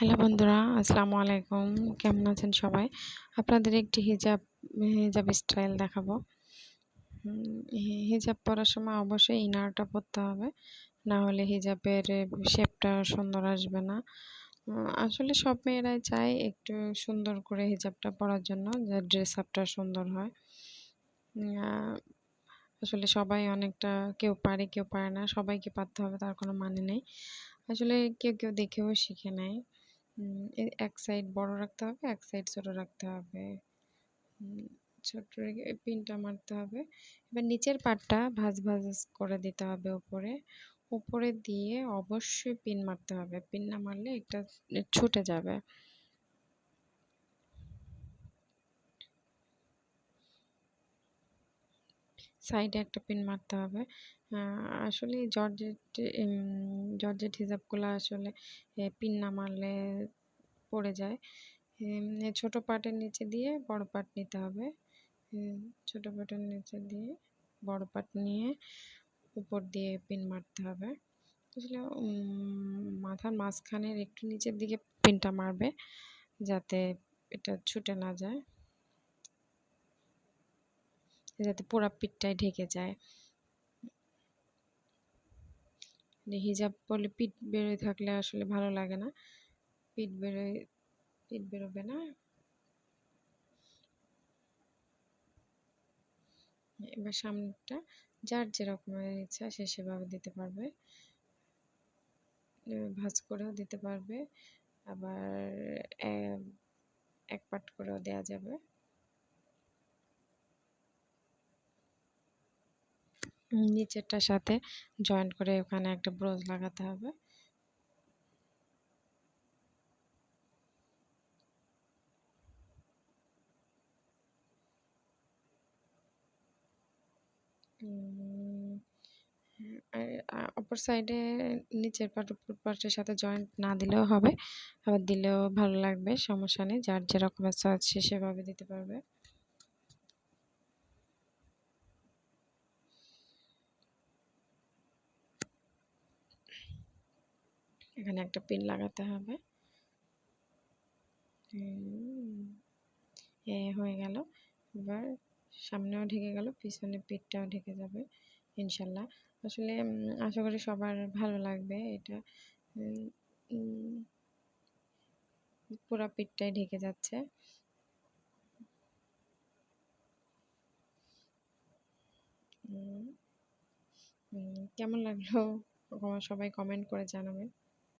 Hello বন্ধুরা, আসসালামু আলাইকুম। কেমন আছেন সবাই? আপনাদের একটি হিজাব স্টাইল দেখাবো। হিজাব পরার সময় অবশ্যই ইনারটা পরতে হবে, না হলে হিজাবের শেপটা সুন্দর আসবে না। আসলে সব মেয়েরাই চায় একটু সুন্দর করে হিজাবটা পরার জন্য, যে ড্রেস আপটা সুন্দর হয়। আসলে সবাই অনেকটা, কেউ পারে কেউ পারে না, সবাইকে পারতে হবে তার কোনো মানে নেই। আসলে কেউ কেউ দেখেও শিখে নেয়। এক সাইড বড় রাখতে হবে, এক সাইড ছোট রাখতে হবে। ছোট রেখে পিনটা মারতে হবে। এবার নিচের পাটটা ভাঁজ ভাঁজ করে দিতে হবে উপরে। উপরে দিয়ে অবশ্যই পিন মারতে হবে, পিন না মারলে এটা ছুটে যাবে। সাইডে একটা পিন মারতে হবে। আসলে জর্জেট হিজাবগুলো আসলে পিন না মারলে পড়ে যায়। ছোট পার্টের নিচে দিয়ে বড় পার্ট নিতে হবে। ছোট পার্টের নিচে দিয়ে বড় পার্ট নিয়ে উপর দিয়ে পিন মারতে হবে। আসলে মাথার মাঝখানের একটু নিচের দিকে পিনটা মারবে, যাতে এটা ছুটে না যায়, যাতে পুরো পিঠটাই ঢেকে যায়। হিজাব পরলে পিঠ বেরোয় থাকলে আসলে ভালো লাগে না। পিঠ বেরোবে না। এবার সামনেটা যার যেরকমের ইচ্ছা সে সেভাবে দিতে পারবে, ভাঁজ করেও দিতে পারবে, আবার এক পাট করেও দেওয়া যাবে। নিচেরটার সাথে জয়েন্ট করে ওখানে একটা ব্রোচ লাগাতে হবে। আর অপর সাইডে নিচের পাট উপর পাটের সাথে জয়েন্ট না দিলেও হবে, আবার দিলেও ভালো লাগবে, সমস্যা নেই। যার যেরকম ইচ্ছা আছে সেভাবে দিতে পারবে। এখানে একটা পিন লাগাতে হবে। হয়ে গেল। এবার সামনেও ঢেকে গেল, পিছনে পিঠটাও ঢেকে যাবে ইনশাল্লাহ। আসলে আশা করি সবার ভালো লাগবে এটা। পুরো পিঠটাই ঢেকে যাচ্ছে। কেমন লাগলো সবাই কমেন্ট করে জানাবেন।